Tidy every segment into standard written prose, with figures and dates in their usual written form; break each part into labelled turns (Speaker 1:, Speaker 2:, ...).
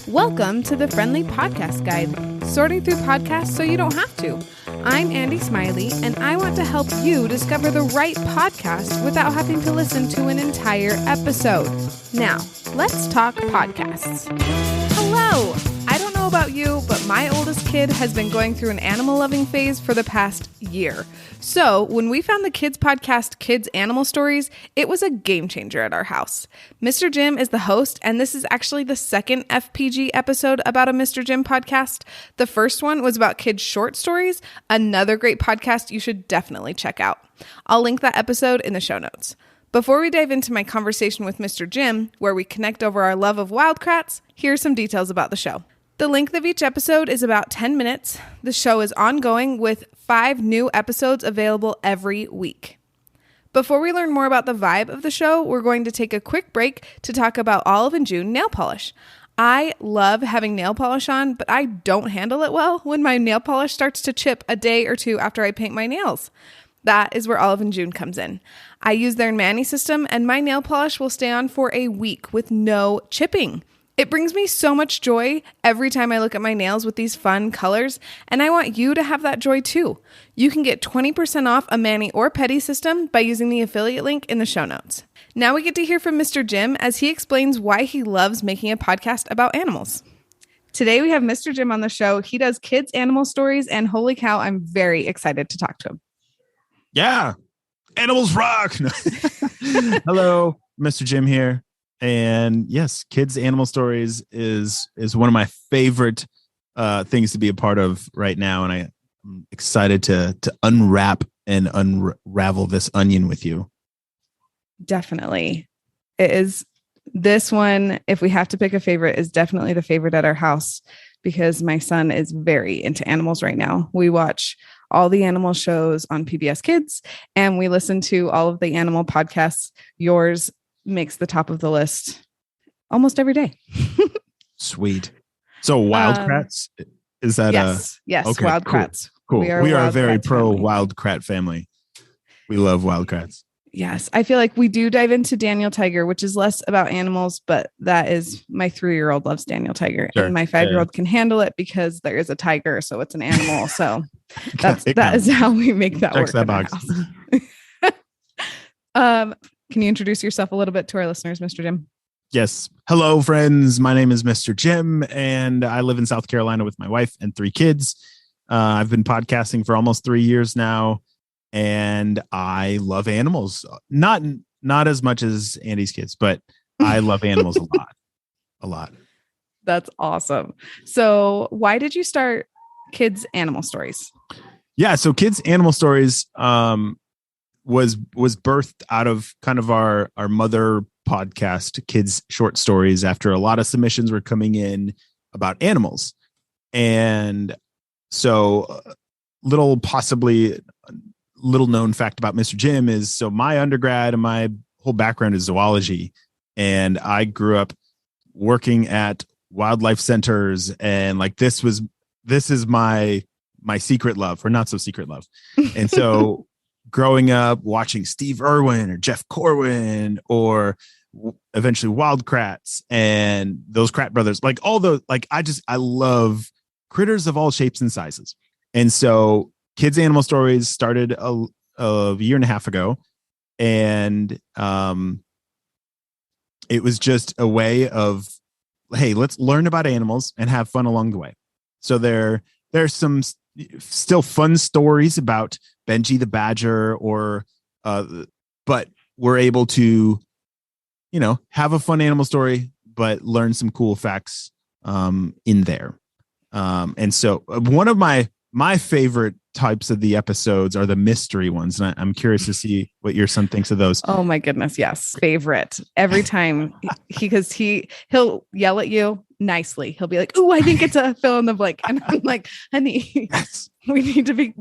Speaker 1: Welcome to the Friendly Podcast Guide, sorting through podcasts so you don't have to. I'm Andy Smiley, and I want to help you discover the right podcast without having to listen to an entire episode. Now, let's talk podcasts. Hello! I don't know about you, but my oldest kid has been going through an animal-loving phase for the past year. So, when we found the kids podcast, Kids Animal Stories, it was a game changer at our house. Mr. Jim is the host, and this is actually the second FPG episode about a Mr. Jim podcast. The first one was about kids' short stories, another great podcast you should definitely check out. I'll link that episode in the show notes. Before we dive into my conversation with Mr. Jim, where we connect over our love of wildcrats, here are some details about the show. The length of each episode is about 10 minutes. The show is ongoing with 5 new episodes available every week. Before we learn more about the vibe of the show, we're going to take a quick break to talk about Olive and June nail polish. I love having nail polish on, but I don't handle it well when my nail polish starts to chip a day or two after I paint my nails. That is where Olive and June comes in. I use their Mani system, and my nail polish will stay on for a week with no chipping. It brings me so much joy every time I look at my nails with these fun colors, and I want you to have that joy too. You can get 20% off a Mani or Pedi system by using the affiliate link in the show notes. Now we get to hear from Mr. Jim as he explains why he loves making a podcast about animals. Today we have Mr. Jim on the show. He does kids' animal stories, and holy cow, I'm very excited to talk to him.
Speaker 2: Yeah, animals rock. Hello, Mr. Jim here. And yes, Kids Animal Stories is one of my favorite things to be a part of right now. And I'm excited to unwrap and unravel this onion with you.
Speaker 1: Definitely. It is this one, if we have to pick a favorite, is definitely the favorite at our house because my son is very into animals right now. We watch all the animal shows on PBS Kids and we listen to all of the animal podcasts. Yours makes the top of the list almost every day.
Speaker 2: Sweet. So Wildcrats, is that
Speaker 1: yes,
Speaker 2: okay,
Speaker 1: Wildcrats.
Speaker 2: Cool. We are a very pro
Speaker 1: family.
Speaker 2: Wildcrat family. We love Wildcrats.
Speaker 1: Yes. I feel like we do dive into Daniel Tiger, which is less about animals, but that is my 3-year-old loves Daniel Tiger
Speaker 2: Sure.
Speaker 1: and my 5-year-old can handle it because there is a tiger. So it's an animal. So that is how we make that
Speaker 2: Checks
Speaker 1: work.
Speaker 2: that box.
Speaker 1: Can you introduce yourself a little bit to our listeners, Mr. Jim?
Speaker 2: Yes. Hello, friends. My name is Mr. Jim, and I live in South Carolina with my wife and 3 kids. I've been podcasting for almost 3 years now, and I love animals. Not as much as Andy's kids, but I love animals a lot.
Speaker 1: That's awesome. So why did you start Kids Animal Stories?
Speaker 2: Yeah. So Kids Animal Stories was birthed out of kind of our mother podcast, Kids Short Stories, after a lot of submissions were coming in about animals. And so little known fact about Mr. Jim is, so my undergrad and my whole background is zoology. And I grew up working at wildlife centers. And like, this is my secret love, or not so secret love. And so growing up watching Steve Irwin or Jeff Corwin or eventually Wildcrats and those Krat brothers, like all those, like I love critters of all shapes and sizes. And so Kids Animal Stories started a year and a half ago. And it was just a way of, hey, let's learn about animals and have fun along the way. So there's some still fun stories about Benji the Badger but we're able to, have a fun animal story, but learn some cool facts in there. And so one of my favorite types of the episodes are the mystery ones. And I'm curious to see what your son thinks of those.
Speaker 1: Oh my goodness. Yes. Favorite. Every time he'll yell at you nicely. He'll be like, "Oh, I think it's a fill in the blank." And I'm like, "Honey, yes. We need to be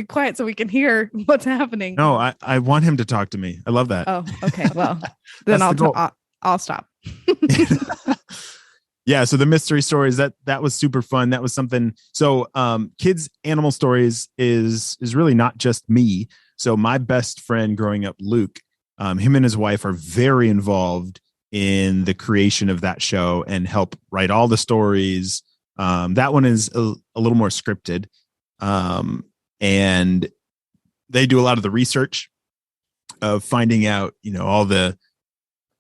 Speaker 1: quiet so we can hear what's happening."
Speaker 2: No, I want him to talk to me. I love that.
Speaker 1: Oh, okay. Well, then I'll stop.
Speaker 2: Yeah. So the mystery stories, that was super fun. That was something. So Kids Animal Stories is really not just me. So my best friend growing up, Luke, him and his wife are very involved in the creation of that show and help write all the stories. That one is a little more scripted. And they do a lot of the research of finding out, all the,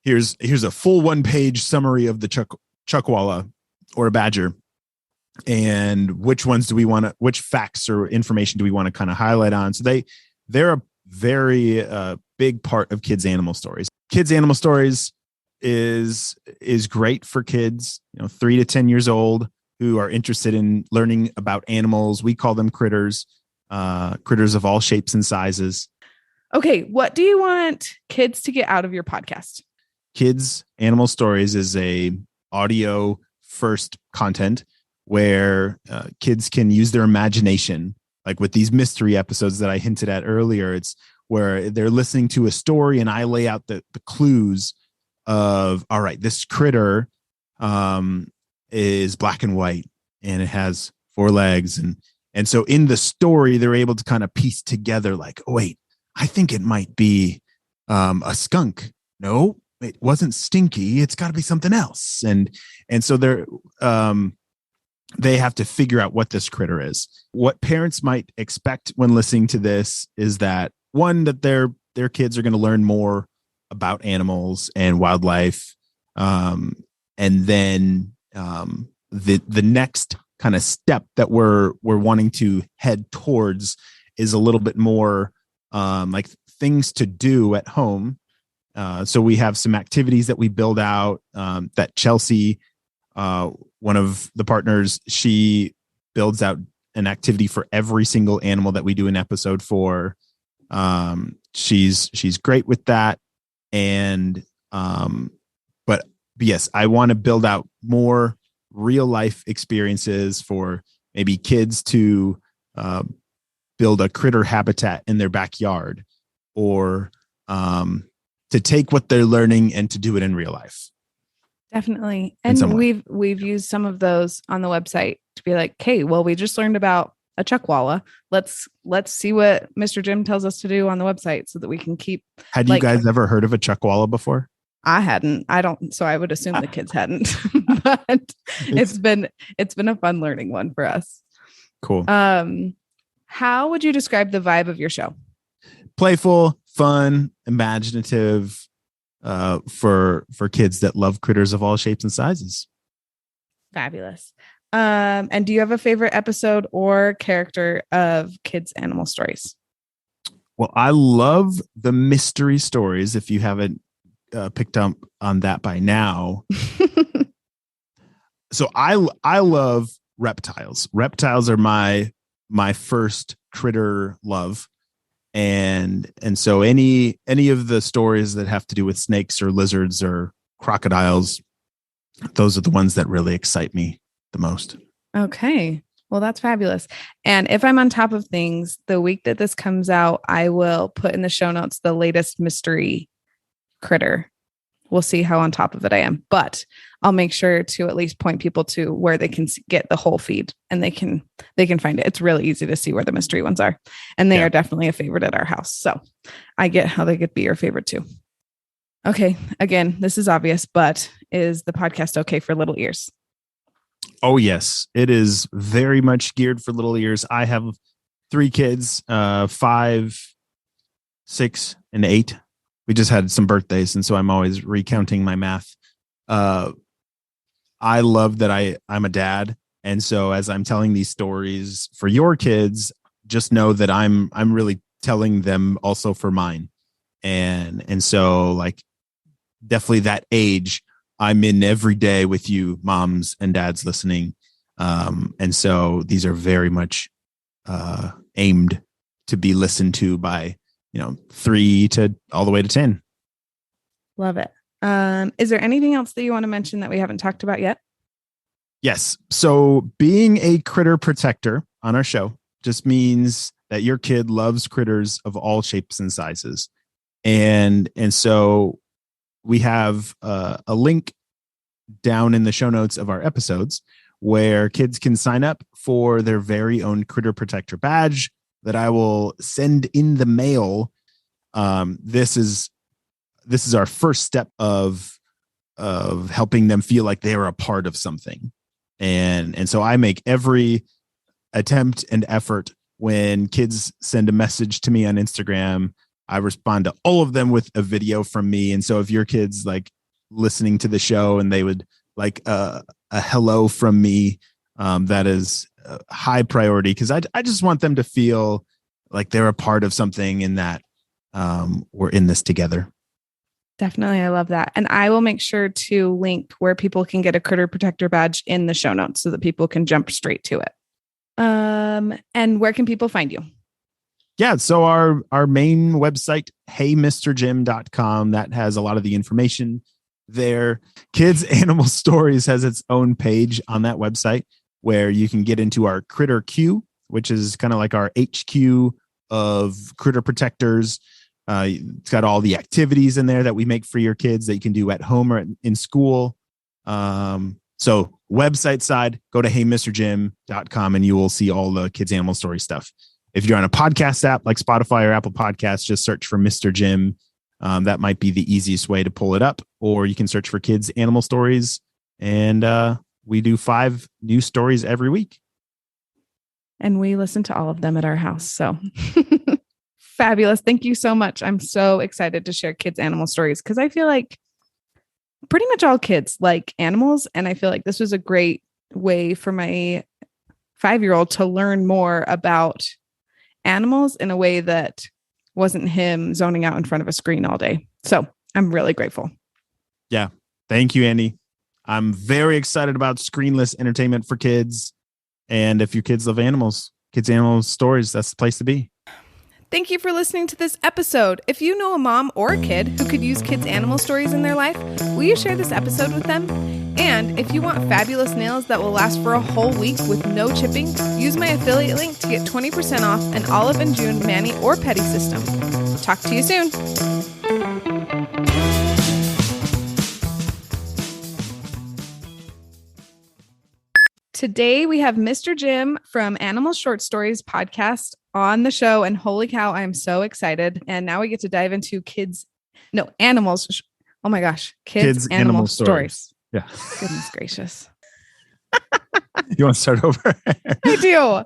Speaker 2: here's a full 1-page summary of the chuckwalla or a badger. And which facts or information do we want to kind of highlight on? So they're a very big part of Kids Animal Stories. Kids Animal Stories is great for kids, 3 to 10 years old who are interested in learning about animals. We call them critters, critters of all shapes and sizes.
Speaker 1: Okay. What do you want kids to get out of your podcast?
Speaker 2: Kids Animal Stories is a audio first content where kids can use their imagination, like with these mystery episodes that I hinted at earlier. It's where they're listening to a story and I lay out the clues of, all right, this critter is black and white and it has 4 legs. And so in the story, they're able to kind of piece together like, oh, wait, I think it might be a skunk. No, it wasn't Stinky. It's got to be something else. And so they have to figure out what this critter is. What parents might expect when listening to this is that, one, that their kids are going to learn more about animals and wildlife. And then the next kind of step that we're wanting to head towards is a little bit more like things to do at home. So we have some activities that we build out that Chelsea, one of the partners, she builds out an activity for every single animal that we do an episode for. She's great with that. And, but yes, I want to build out more real life experiences for maybe kids to, build a critter habitat in their backyard, or, to take what they're learning and to do it in real life.
Speaker 1: Definitely. And we've used some of those on the website to be like, okay, well, we just learned about a chuckwalla. Let's see what Mr. Jim tells us to do on the website so that we can keep.
Speaker 2: Had you guys ever heard of a chuckwalla before?
Speaker 1: I hadn't. I don't. So I would assume the kids hadn't, but it's been a fun learning one for us.
Speaker 2: Cool.
Speaker 1: How would you describe the vibe of your show?
Speaker 2: Playful, fun, imaginative, for kids that love critters of all shapes and sizes.
Speaker 1: Fabulous. And do you have a favorite episode or character of Kids Animal Stories?
Speaker 2: Well, I love the mystery stories. If you haven't picked up on that by now. So I love reptiles. Reptiles are my first critter love. And so any of the stories that have to do with snakes or lizards or crocodiles, those are the ones that really excite me the most.
Speaker 1: Okay. Well, that's fabulous. And if I'm on top of things, the week that this comes out, I will put in the show notes the latest mystery critter. We'll see how on top of it I am, but I'll make sure to at least point people to where they can get the whole feed and they can find it. It's really easy to see where the mystery ones are. And they are definitely a favorite at our house. So I get how they could be your favorite too. Okay. Again, this is obvious, but is the podcast okay for little ears?
Speaker 2: Oh, yes. It is very much geared for little ears. I have 3 kids, 5, 6, and 8. We just had some birthdays, and so I'm always recounting my math. I love that I'm a dad, and so as I'm telling these stories for your kids, just know that I'm really telling them also for mine. And so like definitely that age, I'm in every day with you moms and dads listening. And so these are very much aimed to be listened to by 3 to all the way to 10.
Speaker 1: Love it. Is there anything else that you want to mention that we haven't talked about yet?
Speaker 2: Yes. So being a critter protector on our show just means that your kid loves critters of all shapes and sizes. And so we have a link down in the show notes of our episodes where kids can sign up for their very own critter protector badge that I will send in the mail. This is our first step of helping them feel like they're a part of something. And so I make every attempt and effort when kids send a message to me on Instagram. I respond to all of them with a video from me. And so if your kids like listening to the show and they would like a hello from me, that is a high priority, because I just want them to feel like they're a part of something and that we're in this together.
Speaker 1: Definitely. I love that. And I will make sure to link where people can get a Critter Protector badge in the show notes so that people can jump straight to it. And where can people find you?
Speaker 2: Yeah. So our main website, heymrjim.com, that has a lot of the information there. Kids Animal Stories has its own page on that website where you can get into our Critter Queue, which is kind of like our HQ of Critter Protectors. It's got all the activities in there that we make for your kids that you can do at home or in school. So website side, go to heymrjim.com and you will see all the Kids Animal Story stuff. If you're on a podcast app like Spotify or Apple Podcasts, just search for Mr. Jim. That might be the easiest way to pull it up, or you can search for Kids Animal Stories. And we do 5 new stories every week.
Speaker 1: And we listen to all of them at our house. So fabulous. Thank you so much. I'm so excited to share Kids Animal Stories because I feel like pretty much all kids like animals. And I feel like this was a great way for my 5-year-old to learn more about animals in a way that wasn't him zoning out in front of a screen all day. So I'm really grateful.
Speaker 2: Yeah. Thank you, Andy. I'm very excited about screenless entertainment for kids. And if your kids love animals, Kids Animal Stories, that's the place to be.
Speaker 1: Thank you for listening to this episode. If you know a mom or a kid who could use Kids Animal Stories in their life, will you share this episode with them? And if you want fabulous nails that will last for a whole week with no chipping, use my affiliate link to get 20% off an Olive & June mani or pedi system. Talk to you soon. Today we have Mr. Jim from Animal Short Stories podcast on the show. And holy cow, I'm so excited. And now we get to dive into animals. Oh my gosh. Kids Animal Stories.
Speaker 2: Yeah.
Speaker 1: Goodness gracious.
Speaker 2: You want to start over?
Speaker 1: I do.